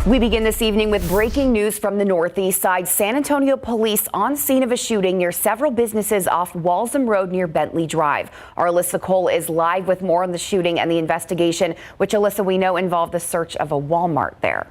We begin this evening with breaking news from the northeast side. San Antonio police on scene of a shooting near several businesses off Walsham Road near Bentley Drive. Our Alyssa Cole is live with more on the shooting and the investigation, which, Alyssa, we know involved the search of a Walmart there.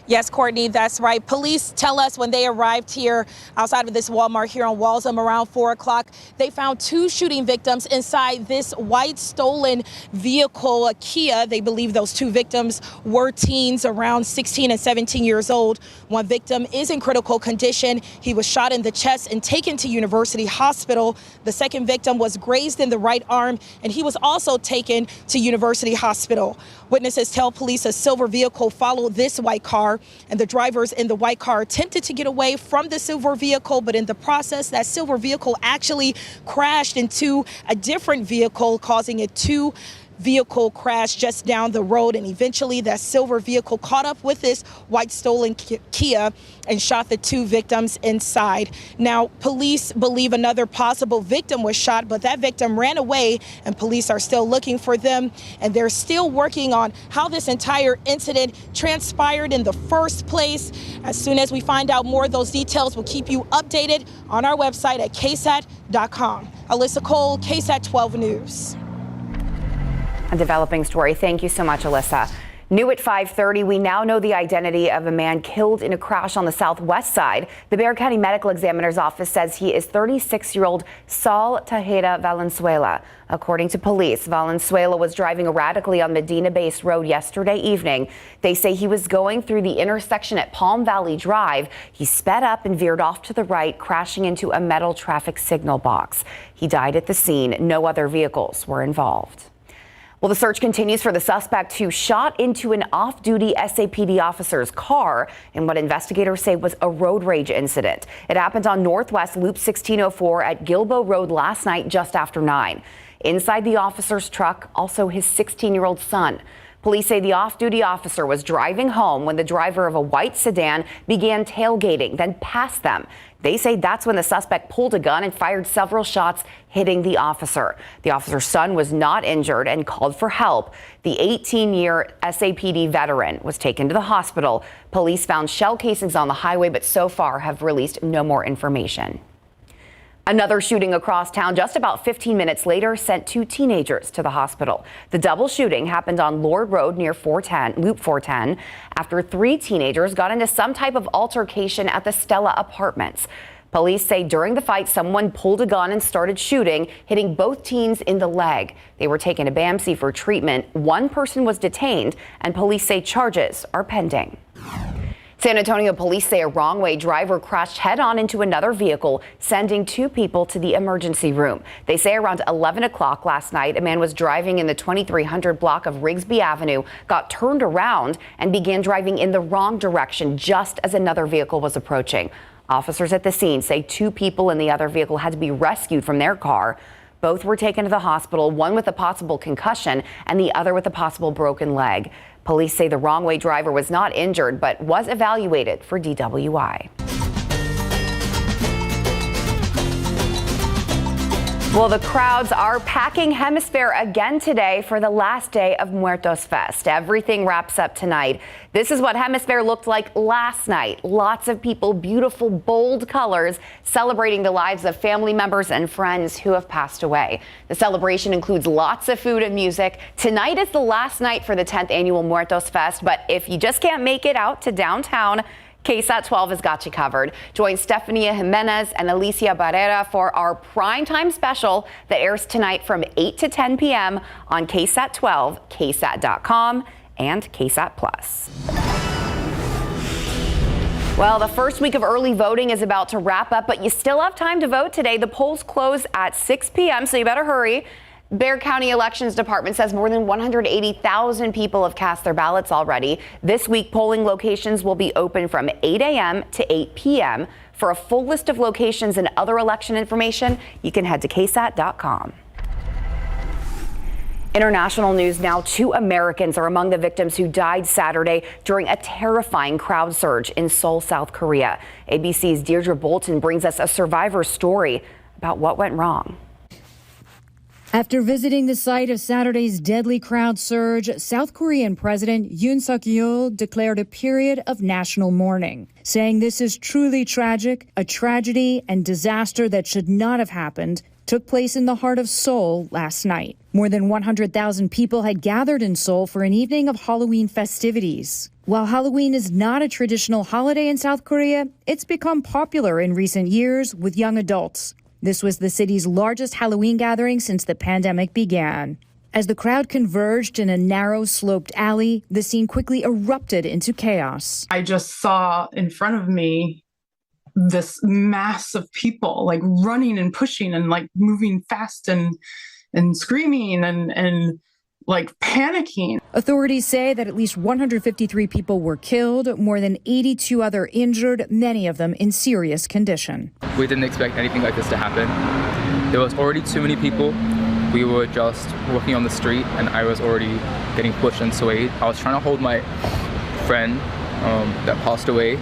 Yes, Courtney, that's right. Police tell us when they arrived here outside of this Walmart here on Walsham around 4 o'clock, they found two shooting victims inside this white stolen vehicle, a Kia. They believe those two victims were teens around 16 and 17 years old. One victim is in critical condition. He was shot in the chest and taken to University Hospital. The second victim was grazed in the right arm, and he was also taken to University Hospital. Witnesses tell police a silver vehicle followed this white car, and the drivers in the white car attempted to get away from the silver vehicle, but in the process, that silver vehicle actually crashed into a different vehicle, causing a two-vehicle crash just down the road, and eventually that silver vehicle caught up with this white stolen Kia and shot the two victims inside. Now, police believe another possible victim was shot, but that victim ran away, and police are still looking for them, and they're still working on how this entire incident transpired in the first place. As soon as we find out more of those details, we'll keep you updated on our website at KSAT.com. Alyssa Cole, KSAT 12 News. A developing story. Thank you so much, Alyssa. New at 5:30, we now know the identity of a man killed in a crash on the southwest side. The Bexar County Medical Examiner's Office says he is 36-year-old Saul Tejeda Valenzuela. According to police, Valenzuela was driving erratically on Medina-based road yesterday evening. They say he was going through the intersection at Palm Valley Drive. He sped up and veered off to the right, crashing into a metal traffic signal box. He died at the scene. No other vehicles were involved. Well, the search continues for the suspect who shot into an off-duty SAPD officer's car in what investigators say was a road rage incident. It happened on Northwest Loop 1604 at Gilbo Road last night just after 9. Inside the officer's truck, also his 16-year-old son. Police say the off-duty officer was driving home when the driver of a white sedan began tailgating, then passed them. They say that's when the suspect pulled a gun and fired several shots, hitting the officer. The officer's son was not injured and called for help. The 18-year SAPD veteran was taken to the hospital. Police found shell casings on the highway, but so far have released no more information. Another shooting across town just about 15 minutes later sent two teenagers to the hospital. The double shooting happened on Lord Road near Loop 410 after three teenagers got into some type of altercation at the Stella Apartments. Police say during the fight, someone pulled a gun and started shooting, hitting both teens in the leg. They were taken to BAMC for treatment. One person was detained, and police say charges are pending. San Antonio police say a wrong-way driver crashed head-on into another vehicle, sending two people to the emergency room. They say around 11 o'clock last night, a man was driving in the 2300 block of Rigsby Avenue, got turned around and began driving in the wrong direction just as another vehicle was approaching. Officers at the scene say two people in the other vehicle had to be rescued from their car. Both were taken to the hospital, one with a possible concussion and the other with a possible broken leg. Police say the wrong-way driver was not injured, but was evaluated for DWI. Well, the crowds are packing Hemisphere again today for the last day of Muertos Fest. Everything wraps up tonight. This is what Hemisphere looked like last night. Lots of people, beautiful, bold colors, celebrating the lives of family members and friends who have passed away. The celebration includes lots of food and music. Tonight is the last night for the 10th annual Muertos Fest, but if you just can't make it out to downtown, KSAT 12 has got you covered. Join Stefania Jimenez and Alicia Barrera for our primetime special that airs tonight from 8 to 10 p.m. on KSAT 12, KSAT.com, and KSAT Plus. Well, the first week of early voting is about to wrap up, but you still have time to vote today. The polls close at 6 p.m., so you better hurry. Bexar County Elections Department says more than 180,000 people have cast their ballots already. This week, polling locations will be open from 8 a.m. to 8 p.m. For a full list of locations and other election information, you can head to KSAT.com. International news now. 2 Americans are among the victims who died Saturday during a terrifying crowd surge in Seoul, South Korea. ABC's Deirdre Bolton brings us a survivor story about what went wrong. After visiting the site of Saturday's deadly crowd surge, South Korean President Yoon Suk-yeol declared a period of national mourning, saying this is truly tragic, a tragedy and disaster that should not have happened, took place in the heart of Seoul last night. More than 100,000 people had gathered in Seoul for an evening of Halloween festivities. While Halloween is not a traditional holiday in South Korea, it's become popular in recent years with young adults. This was the city's largest Halloween gathering since the pandemic began. As the crowd converged in a narrow, sloped alley, the scene quickly erupted into chaos. I just saw in front of me this mass of people like running and pushing and like moving fast and screaming and like panicking. Authorities say that at least 153 people were killed, more than 82 other injured, many of them in serious condition. We didn't expect anything like this to happen. There was already too many people. We were just walking on the street and I was already getting pushed and swayed. I was trying to hold my friend that passed away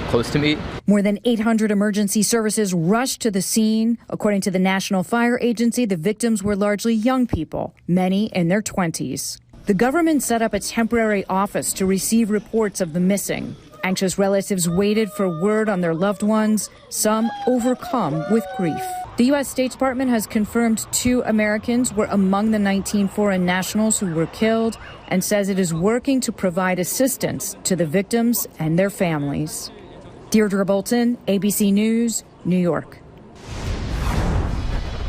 close to me. More than 800 emergency services rushed to the scene. According to the National Fire Agency, the victims were largely young people, many in their 20s. The government set up a temporary office to receive reports of the missing. Anxious relatives waited for word on their loved ones, some overcome with grief. The U.S. State Department has confirmed 2 Americans were among the 19 foreign nationals who were killed and says it is working to provide assistance to the victims and their families. Deirdre Bolton, ABC News, New York.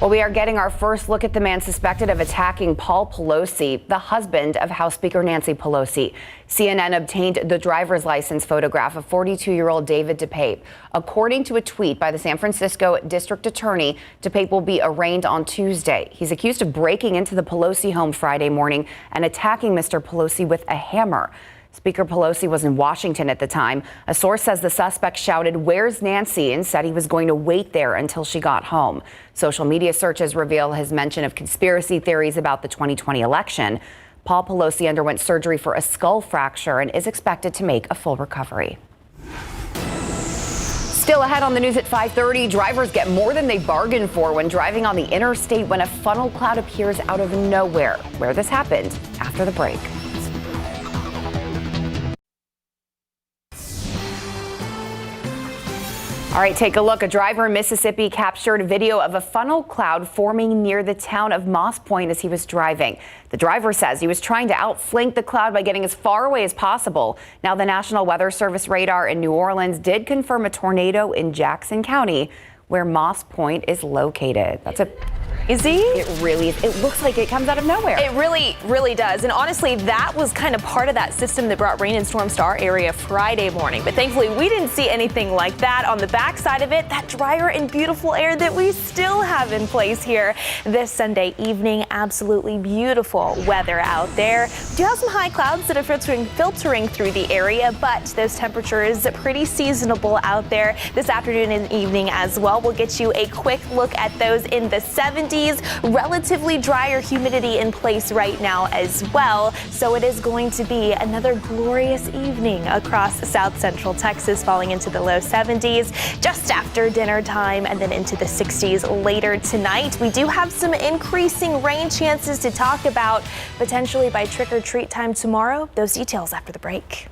Well, we are getting our first look at the man suspected of attacking Paul Pelosi, the husband of House Speaker Nancy Pelosi. CNN obtained the driver's license photograph of 42-year-old David DePape. According to a tweet by the San Francisco district attorney, DePape will be arraigned on Tuesday. He's accused of breaking into the Pelosi home Friday morning and attacking Mr. Pelosi with a hammer. Speaker Pelosi was in Washington at the time. A source says the suspect shouted, "Where's Nancy?" and said he was going to wait there until she got home. Social media searches reveal his mention of conspiracy theories about the 2020 election. Paul Pelosi underwent surgery for a skull fracture and is expected to make a full recovery. Still ahead on the news at 5:30, drivers get more than they bargained for when driving on the interstate when a funnel cloud appears out of nowhere. Where this happened after the break. All right, take a look. A driver in Mississippi captured video of a funnel cloud forming near the town of Moss Point as he was driving. The driver says he was trying to outflank the cloud by getting as far away as possible. Now, the National Weather Service radar in New Orleans did confirm a tornado in Jackson County, where Moss Point is located. That's a Izzy? It really is. It looks like it comes out of nowhere. It really, really does. And honestly, that was kind of part of that system that brought rain and storms to our area Friday morning. But thankfully, we didn't see anything like that. On the backside of it, that drier and beautiful air that we still have in place here this Sunday evening. Absolutely beautiful weather out there. We do have some high clouds that are filtering through the area, but those temperatures pretty seasonable out there this afternoon and evening as well. We'll get you a quick look at those in the 70s. Relatively drier humidity in place right now as well. So it is going to be another glorious evening across South Central Texas, falling into the low 70s just after dinner time and then into the 60s later tonight. We do have some increasing rain chances to talk about potentially by trick or treat time tomorrow. Those details after the break.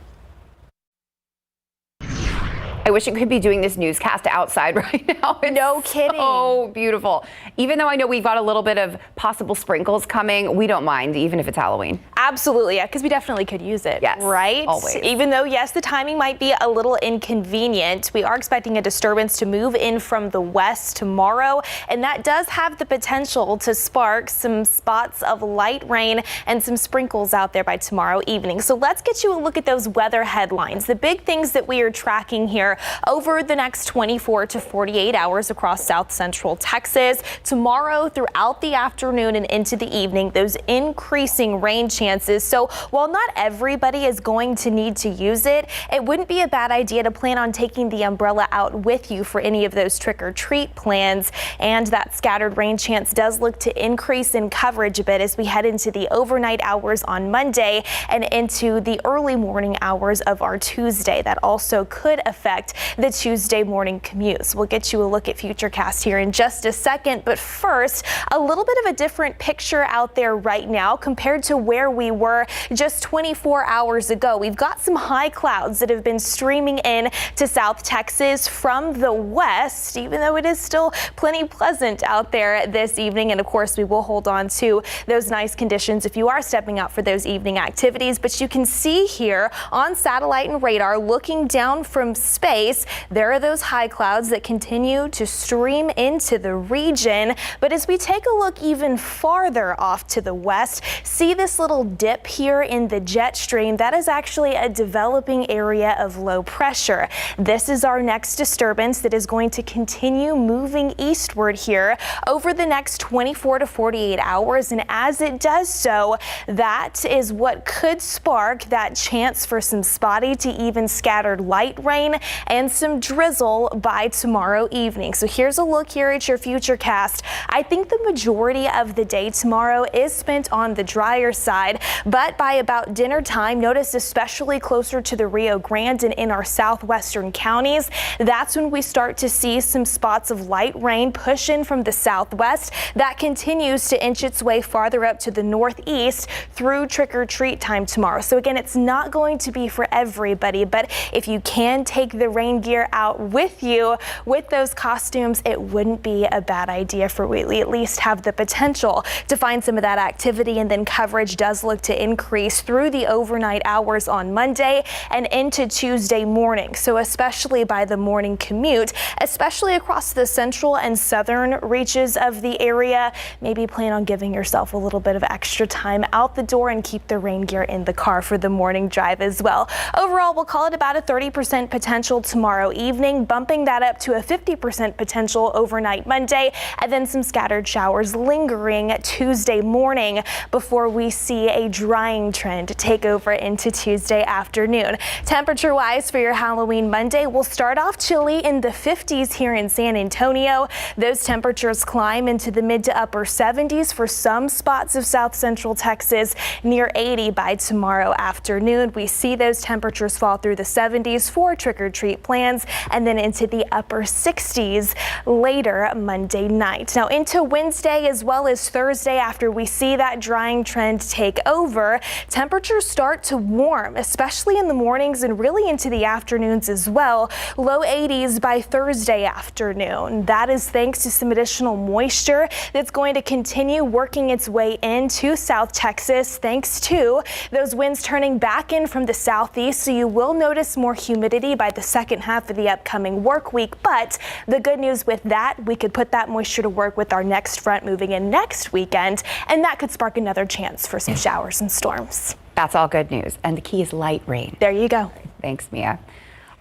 I wish I could be doing this newscast outside right now. It's no kidding. Oh, beautiful. Even though I know we've got a little bit of possible sprinkles coming, we don't mind, even if it's Halloween. Absolutely, yeah, because we definitely could use it, yes, right? Always. Even though, yes, the timing might be a little inconvenient, we are expecting a disturbance to move in from the west tomorrow, and that does have the potential to spark some spots of light rain and some sprinkles out there by tomorrow evening. So let's get you a look at those weather headlines. The big things that we are tracking here over the next 24 to 48 hours across South Central Texas. Tomorrow throughout the afternoon and into the evening, those increasing rain chances circumstances. So while not everybody is going to need to use it, it wouldn't be a bad idea to plan on taking the umbrella out with you for any of those trick-or-treat plans. And that scattered rain chance does look to increase in coverage a bit as we head into the overnight hours on Monday and into the early morning hours of our Tuesday. That also could affect the Tuesday morning commutes. We'll get you a look at Futurecast here in just a second, but first, a little bit of a different picture out there right now compared to where we were just 24 hours ago. We've got some high clouds that have been streaming in to South Texas from the west, even though it is still plenty pleasant out there this evening. And of course, we will hold on to those nice conditions if you are stepping out for those evening activities. But you can see here on satellite and radar, looking down from space, there are those high clouds that continue to stream into the region. But as we take a look even farther off to the west, see this little dip here in the jet stream? That is actually a developing area of low pressure. This is our next disturbance that is going to continue moving eastward here over the next 24 to 48 hours. And as it does so, that is what could spark that chance for some spotty to even scattered light rain and some drizzle by tomorrow evening. So here's a look here at your Futurecast. I think the majority of the day tomorrow is spent on the drier side, but by about dinner time, notice especially closer to the Rio Grande and in our southwestern counties, that's when we start to see some spots of light rain push in from the southwest. That continues to inch its way farther up to the northeast through trick-or-treat time tomorrow. So again, it's not going to be for everybody, but if you can take the rain gear out with you with those costumes, it wouldn't be a bad idea for we at least have the potential to find some of that activity. And then coverage does look to increase through the overnight hours on Monday and into Tuesday morning. So especially by the morning commute, especially across the central and southern reaches of the area, maybe plan on giving yourself a little bit of extra time out the door and keep the rain gear in the car for the morning drive as well. Overall, we'll call it about a 30% potential tomorrow evening, bumping that up to a 50% potential overnight Monday, and then some scattered showers lingering Tuesday morning before we see a drying trend take over into Tuesday afternoon. Temperature-wise for your Halloween Monday, we'll start off chilly in the 50s here in San Antonio. Those temperatures climb into the mid to upper 70s for some spots of south central Texas, near 80 by tomorrow afternoon. We see those temperatures fall through the 70s for trick-or-treat plans and then into the upper 60s later Monday night. Now into Wednesday as well as Thursday, after we see that drying trend take over, temperatures start to warm, especially in the mornings and really into the afternoons as well. Low 80s by Thursday afternoon. That is thanks to some additional moisture that's going to continue working its way into South Texas, thanks to those winds turning back in from the southeast. So you will notice more humidity by the second half of the upcoming work week. But the good news with that, we could put that moisture to work with our next front moving in next weekend, and that could spark another chance for some showers and storms. That's all good news. And the key is light rain. There you go. Thanks, Mia.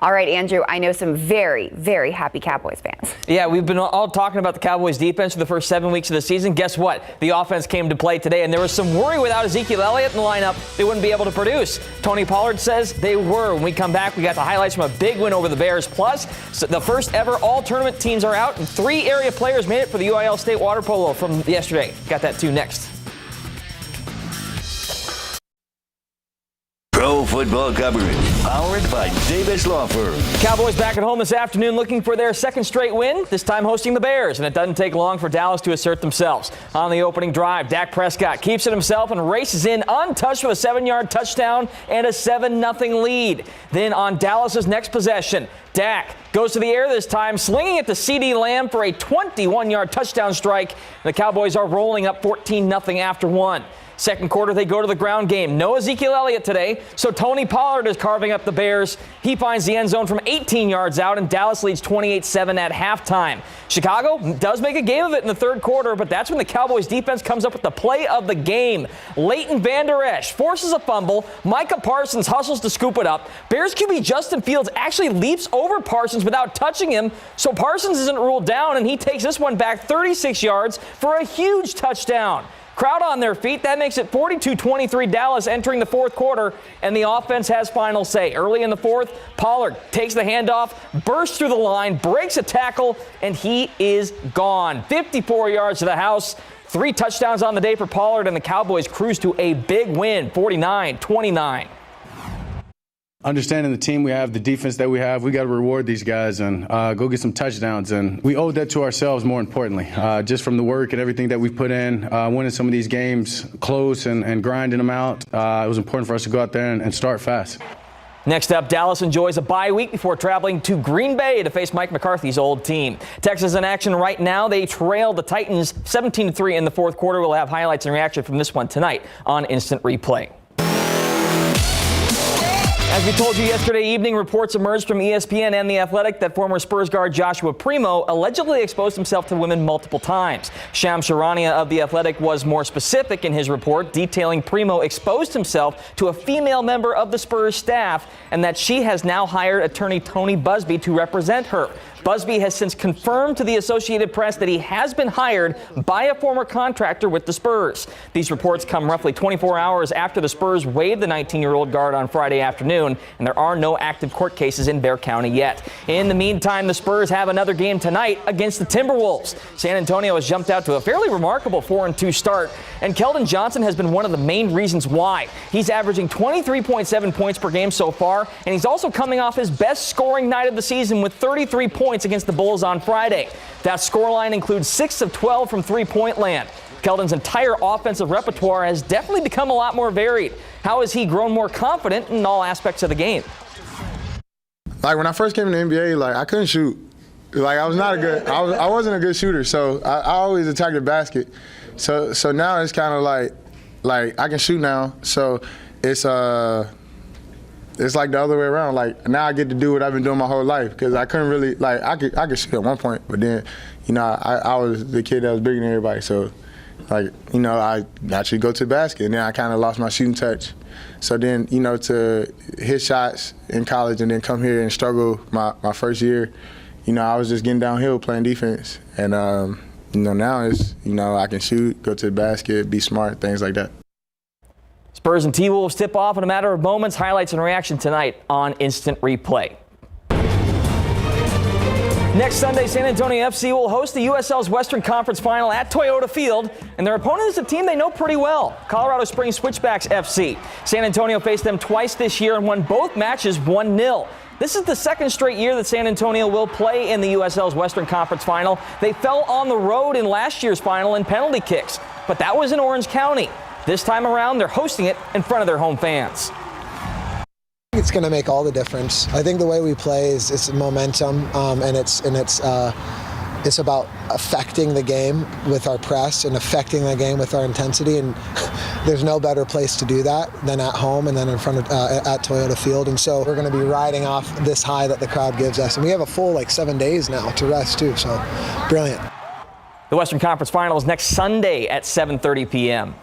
All right, Andrew, I know some very, very happy Cowboys fans. Yeah, we've been all talking about the Cowboys defense for the first 7 weeks of the season. Guess what? The offense came to play today, and there was some worry without Ezekiel Elliott in the lineup. They wouldn't be able to produce. Tony Pollard says they were. When we come back, we got the highlights from a big win over the Bears. Plus, the first ever all-tournament teams are out, and 3 area players made it for the UIL State Water Polo from yesterday. Got that too next. Pro football coverage, powered by Davis Law Firm. Cowboys back at home this afternoon looking for their second straight win, this time hosting the Bears. And it doesn't take long for Dallas to assert themselves. On the opening drive, Dak Prescott keeps it himself and races in untouched with a 7-yard touchdown and a 7-0 lead. Then on Dallas's next possession, Dak goes to the air this time, slinging it to CeeDee Lamb for a 21-yard touchdown strike. The Cowboys are rolling up 14-0 after one. Second quarter, they go to the ground game. No Ezekiel Elliott today, so Tony Pollard is carving up the Bears. He finds the end zone from 18 yards out, and Dallas leads 28-7 at halftime. Chicago does make a game of it in the third quarter, but that's when the Cowboys defense comes up with the play of the game. Leighton Vander Esch forces a fumble. Micah Parsons hustles to scoop it up. Bears QB Justin Fields actually leaps over Parsons without touching him, so Parsons isn't ruled down, and he takes this one back 36 yards for a huge touchdown. Crowd on their feet. That makes it 42-23 Dallas entering the fourth quarter, and the offense has final say. Early in the fourth, Pollard takes the handoff, bursts through the line, breaks a tackle, and he is gone. 54 yards to the house. 3 touchdowns on the day for Pollard, and the Cowboys cruise to a big win, 49-29. Understanding the team we have, the defense that we have, we got to reward these guys and go get some touchdowns. And we owe that to ourselves, more importantly, just from the work and everything that we've put in, winning some of these games close and grinding them out. It was important for us to go out there and start fast. Next up, Dallas enjoys a bye week before traveling to Green Bay to face Mike McCarthy's old team. Texas in action right now. They trail the Titans 17-3 in the fourth quarter. We'll have highlights and reaction from this one tonight on Instant Replay. As we told you yesterday evening, reports emerged from ESPN and The Athletic that former Spurs guard Joshua Primo allegedly exposed himself to women multiple times. Shams Charania of The Athletic was more specific in his report, detailing Primo exposed himself to a female member of the Spurs staff and that she has now hired attorney Tony Busby to represent her. Busby has since confirmed to the Associated Press that he has been hired by a former contractor with the Spurs. These reports come roughly 24 hours after the Spurs waived the 19-year-old guard on Friday afternoon, and there are no active court cases in Bexar County yet. In the meantime, the Spurs have another game tonight against the Timberwolves. San Antonio has jumped out to a fairly remarkable 4-2 start, and Keldon Johnson has been one of the main reasons why. He's averaging 23.7 points per game so far, and he's also coming off his best scoring night of the season with 33 points against the Bulls on Friday. That scoreline includes 6 of 12 from three-point land. Keldon's entire offensive repertoire has definitely become a lot more varied. How has he grown more confident in all aspects of the game? Like when I first came in the NBA, like I couldn't shoot. Like I was not a good, I wasn't a good shooter, so I always attacked the basket. So now it's kind of like I can shoot now. So it's like the other way around. Like now I get to do what I've been doing my whole life because I couldn't really like I could shoot at one point, but then I was the kid that was bigger than everybody. So I actually go to the basket, and then I kind of lost my shooting touch. So then to hit shots in college and then come here and struggle my first year, I was just getting downhill playing defense, and now it's I can shoot, go to the basket, be smart, things like that. Spurs and T-Wolves tip off in a matter of moments. Highlights and reaction tonight on Instant Replay. Next Sunday, San Antonio FC will host the USL's Western Conference final at Toyota Field, and their opponent is a team they know pretty well, Colorado Springs Switchbacks FC. San Antonio faced them twice this year and won both matches 1-0. This is the second straight year that San Antonio will play in the USL's Western Conference final. They fell on the road in last year's final in penalty kicks, but that was in Orange County. This time around, they're hosting it in front of their home fans. It's going to make all the difference. I think the way we play is momentum, and it's about affecting the game with our press and affecting the game with our intensity. And there's no better place to do that than at home and then in front of at Toyota Field. And so we're going to be riding off this high that the crowd gives us. And we have a full 7 days now to rest too. So brilliant. The Western Conference Final is next Sunday at 7:30 p.m.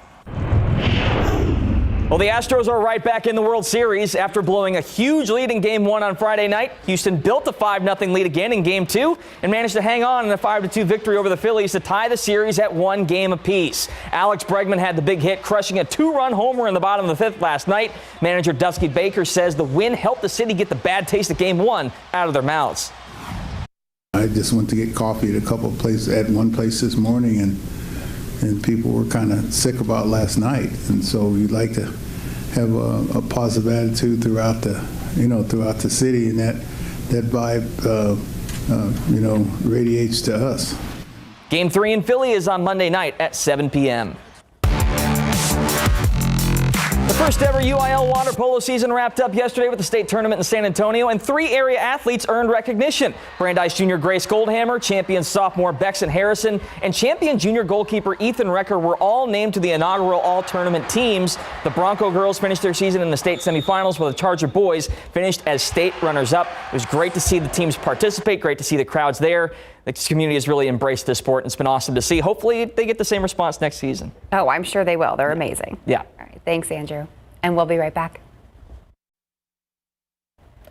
Well, the Astros are right back in the World Series after blowing a huge lead in Game 1 on Friday night. Houston built a 5-0 lead again in Game 2 and managed to hang on in a 5-2 victory over the Phillies to tie the series at 1 game apiece. Alex Bregman had the big hit, crushing a 2-run homer in the bottom of the 5th last night. Manager Dusty Baker says the win helped the city get the bad taste of Game 1 out of their mouths. I just went to get coffee at a couple of places, at one place this morning, and people were kind of sick about last night, and so you'd like to have a positive attitude throughout the city, and that vibe radiates to us. Game 3 in Philly is on Monday night at 7 p.m. The first ever UIL water polo season wrapped up yesterday with the state tournament in San Antonio, and 3 area athletes earned recognition. Brandeis junior Grace Goldhammer, champion sophomore Bexon Harrison, and champion junior goalkeeper Ethan Recker were all named to the inaugural all-tournament teams. The Bronco girls finished their season in the state semifinals, while the Charger boys finished as state runners-up. It was great to see the teams participate, great to see the crowds there. The community has really embraced this sport, and it's been awesome to see. Hopefully they get the same response next season. Oh, I'm sure they will. They're amazing. Yeah. All right. Thanks, Andrew. And we'll be right back.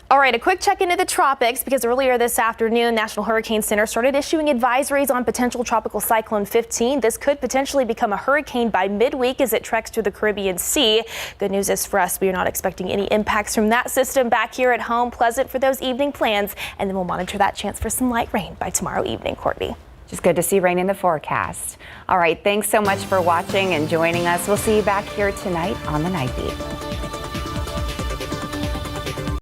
All right, a quick check into the tropics because earlier this afternoon, National Hurricane Center started issuing advisories on potential Tropical Cyclone 15. This could potentially become a hurricane by midweek as it treks through the Caribbean Sea. Good news is for us, we are not expecting any impacts from that system back here at home. Pleasant for those evening plans, and then we'll monitor that chance for some light rain by tomorrow evening, Courtney. Just good to see rain in the forecast. All right, thanks so much for watching and joining us. We'll see you back here tonight on the Night Beat.